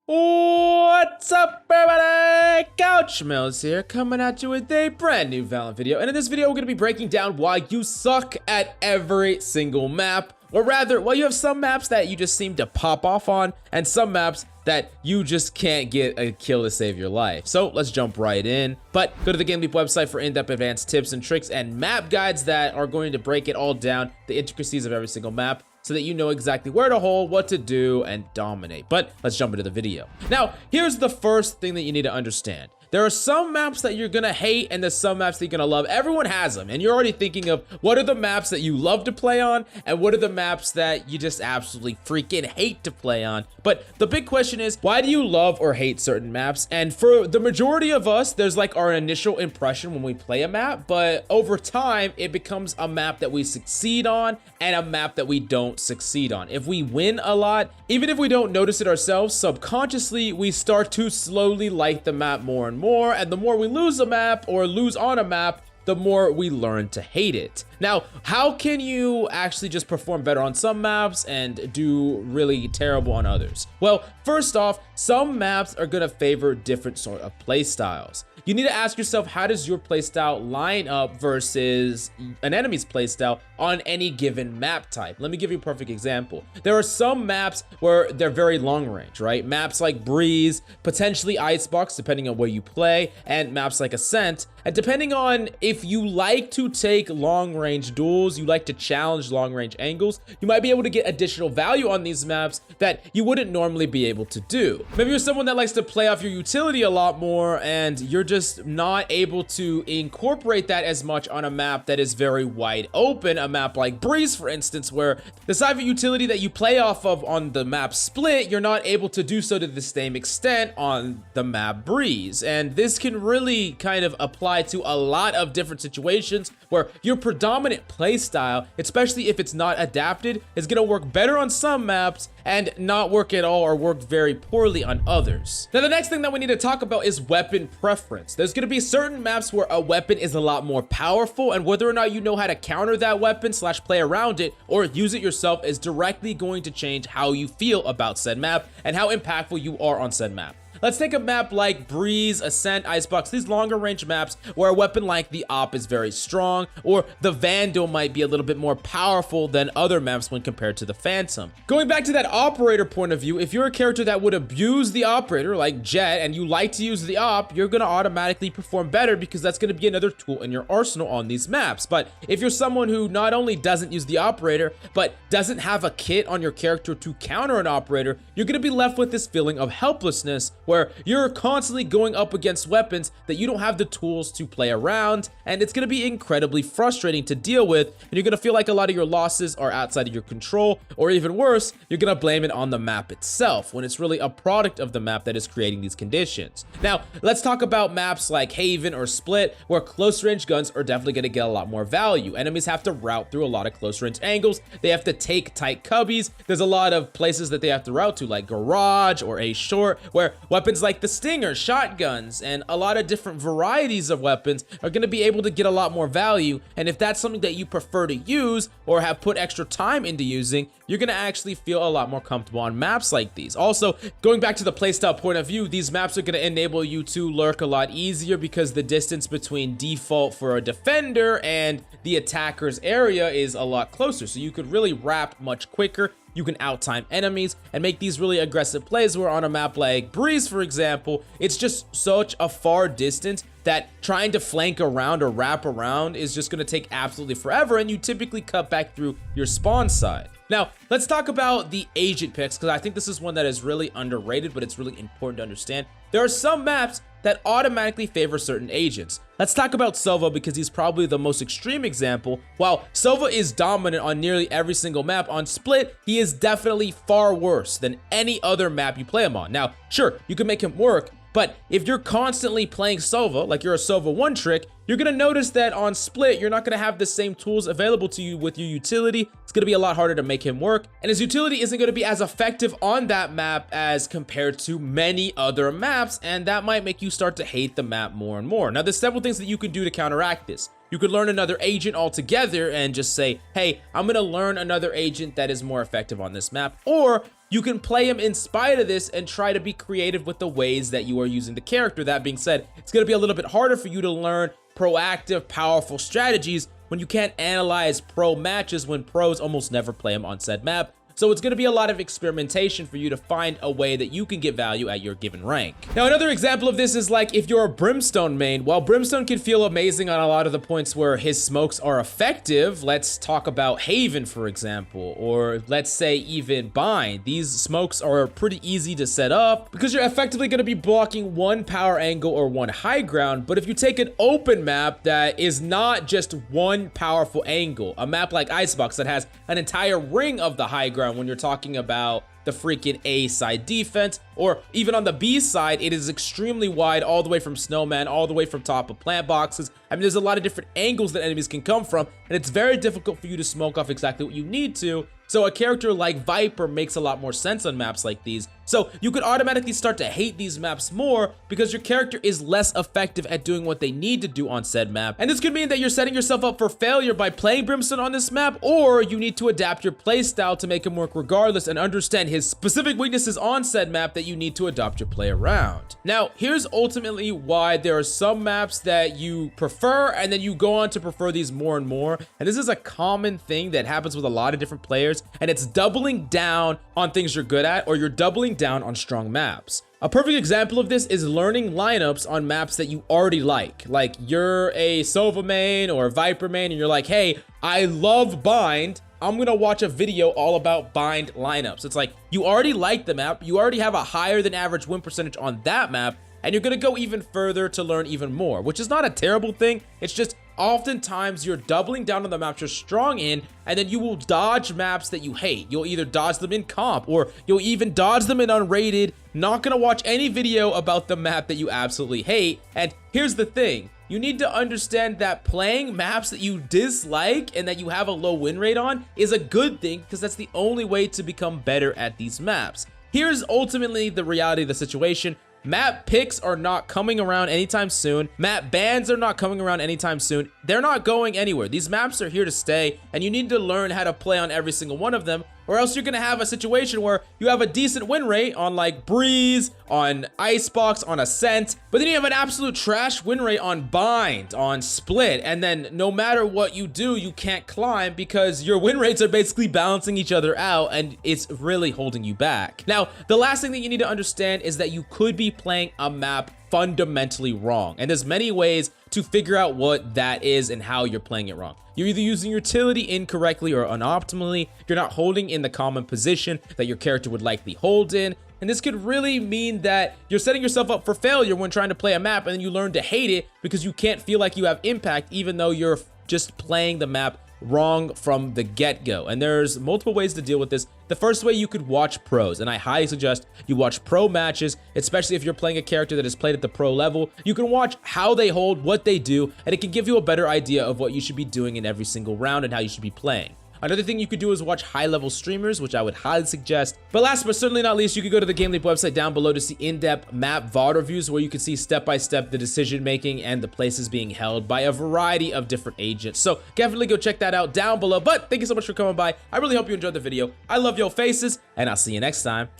What's up, everybody? Couch Mills here, coming at you with a brand new Valorant video. And in this video, we're going to be breaking down why you suck at every single map. Or rather, well, you have some maps that you just seem to pop off on, and some maps that you just can't get a kill to save your life. So let's jump right in. But go to the GameLeap website for in-depth advanced tips and tricks and map guides that are going to break it all down, the intricacies of every single map, so that you know exactly where to hold, what to do, and dominate. But let's jump into the video. Now, here's the first thing that you need to understand. There are some maps that you're gonna hate and there's some maps that you're gonna love. Everyone has them, and you're already thinking of what are the maps that you love to play on and what are the maps that you just absolutely freaking hate to play on. But the big question is, why do you love or hate certain maps? And for the majority of us, there's like our initial impression when we play a map, but over time, it becomes a map that we succeed on and a map that we don't succeed on. If we win a lot, even if we don't notice it ourselves, subconsciously, we start to slowly like the map more and more, and the more we lose a map or lose on a map, the more we learn to hate it. Now, how can you actually just perform better on some maps and do really terrible on others? Well, first off, some maps are gonna favor different sort of play styles. You need to ask yourself, how does your playstyle line up versus an enemy's playstyle on any given map type? Let me give you a perfect example. There are some maps where they're very long range, right? Maps like Breeze, potentially Icebox, depending on where you play, and maps like Ascent. And depending on if you like to take long range duels, you like to challenge long range angles, you might be able to get additional value on these maps that you wouldn't normally be able to do. Maybe you're someone that likes to play off your utility a lot more and you're just not able to incorporate that as much on a map that is very wide open, a map like Breeze, for instance, where the side of utility that you play off of on the map Split, you're not able to do so to the same extent on the map Breeze. And this can really kind of apply to a lot of different situations where your predominant play style, especially if it's not adapted, is going to work better on some maps and not work at all or work very poorly on others. Now, the next thing that we need to talk about is weapon preference. There's going to be certain maps where a weapon is a lot more powerful, and whether or not you know how to counter that weapon / play around it or use it yourself is directly going to change how you feel about said map and how impactful you are on said map. Let's take a map like Breeze, Ascent, Icebox, these longer range maps where a weapon like the Op is very strong, or the Vandal might be a little bit more powerful than other maps when compared to the Phantom. Going back to that operator point of view, if you're a character that would abuse the operator like Jet and you like to use the Op, you're gonna automatically perform better because that's gonna be another tool in your arsenal on these maps. But if you're someone who not only doesn't use the operator, but doesn't have a kit on your character to counter an operator, you're gonna be left with this feeling of helplessness where you're constantly going up against weapons that you don't have the tools to play around, and it's going to be incredibly frustrating to deal with, and you're going to feel like a lot of your losses are outside of your control, or even worse, you're going to blame it on the map itself when it's really a product of the map that is creating these conditions. Now, let's talk about maps like Haven or Split, where close range guns are definitely going to get a lot more value. Enemies have to route through a lot of close range angles, they have to take tight cubbies, there's a lot of places that they have to route to, like Garage or A Short, where weapons like the Stinger, shotguns, and a lot of different varieties of weapons are going to be able to get a lot more value. And if that's something that you prefer to use or have put extra time into using, you're going to actually feel a lot more comfortable on maps like these. Also, going back to the playstyle point of view, these maps are going to enable you to lurk a lot easier because the distance between default for a defender and the attacker's area is a lot closer. So you could really wrap much quicker. You can outtime enemies and make these really aggressive plays where on a map like Breeze, for example, it's just such a far distance that trying to flank around or wrap around is just going to take absolutely forever, and you typically cut back through your spawn side. Now, let's talk about the agent picks, because I think this is one that is really underrated, but it's really important to understand. There are some maps that automatically favor certain agents. Let's talk about Sova because he's probably the most extreme example. While Sova is dominant on nearly every single map, on Split, he is definitely far worse than any other map you play him on. Now, sure, you can make him work, but if you're constantly playing Sova, like you're a Sova one trick, you're gonna notice that on Split, you're not gonna have the same tools available to you with your utility. It's gonna be a lot harder to make him work, and his utility isn't gonna be as effective on that map as compared to many other maps, and that might make you start to hate the map more and more. Now, there's several things that you can do to counteract this. You could learn another agent altogether and just say, hey, I'm gonna learn another agent that is more effective on this map, or you can play him in spite of this and try to be creative with the ways that you are using the character. That being said, it's going to be a little bit harder for you to learn proactive, powerful strategies when you can't analyze pro matches when pros almost never play them on said map. So it's going to be a lot of experimentation for you to find a way that you can get value at your given rank. Now, another example of this is like if you're a Brimstone main. While Brimstone can feel amazing on a lot of the points where his smokes are effective, let's talk about Haven, for example, or let's say even Bind. These smokes are pretty easy to set up because you're effectively going to be blocking one power angle or one high ground. But if you take an open map that is not just one powerful angle, a map like Icebox that has an entire ring of the high ground, when you're talking about the freaking A side defense, or even on the B side, it is extremely wide all the way from Snowman, all the way from top of plant boxes. I mean, there's a lot of different angles that enemies can come from, and it's very difficult for you to smoke off exactly what you need to. So a character like Viper makes a lot more sense on maps like these. So you could automatically start to hate these maps more because your character is less effective at doing what they need to do on said map. And this could mean that you're setting yourself up for failure by playing Brimstone on this map, or you need to adapt your playstyle to make him work regardless and understand his specific weaknesses on said map that you need to adopt your play around. Now, here's ultimately why there are some maps that you prefer and then you go on to prefer these more and more. And this is a common thing that happens with a lot of different players, and it's doubling down on things you're good at, or you're doubling down on strong maps. A perfect example of this is learning lineups on maps that you already like. Like you're a Sova main or a Viper main and you're like, hey, I love Bind. I'm gonna watch a video all about Bind lineups. It's like you already like the map, you already have a higher than average win percentage on that map, and you're gonna go even further to learn even more, which is not a terrible thing. It's just oftentimes you're doubling down on the maps you're strong in, and then you will dodge maps that you hate. You'll either dodge them in comp, or you'll even dodge them in unrated, not gonna watch any video about the map that you absolutely hate. And here's the thing, you need to understand that playing maps that you dislike and that you have a low win rate on is a good thing, because that's the only way to become better at these maps. Here's ultimately the reality of the situation. Map picks are not coming around anytime soon. Map bans are not coming around anytime soon. They're not going anywhere. These maps are here to stay, and you need to learn how to play on every single one of them, or else you're gonna have a situation where you have a decent win rate on like Breeze, on Icebox, on Ascent, but then you have an absolute trash win rate on Bind, on Split, and then no matter what you do, you can't climb because your win rates are basically balancing each other out, and it's really holding you back. Now, the last thing that you need to understand is that you could be playing a map fundamentally wrong, and there's many ways to figure out what that is and how you're playing it wrong. You're either using utility incorrectly or unoptimally, you're not holding in the common position that your character would likely hold in, and this could really mean that you're setting yourself up for failure when trying to play a map, and then you learn to hate it because you can't feel like you have impact even though you're just playing the map wrong from the get-go. And there's multiple ways to deal with this. The first way, you could watch pros, and I highly suggest you watch pro matches, especially if you're playing a character that is played at the pro level. You can watch how they hold, what they do, and it can give you a better idea of what you should be doing in every single round and how you should be playing. Another thing you could do is watch high-level streamers, which I would highly suggest. But last but certainly not least, you could go to the GameLeap website down below to see in-depth map VOD reviews where you can see step-by-step the decision-making and the places being held by a variety of different agents. So definitely go check that out down below. But thank you so much for coming by. I really hope you enjoyed the video. I love your faces, and I'll see you next time.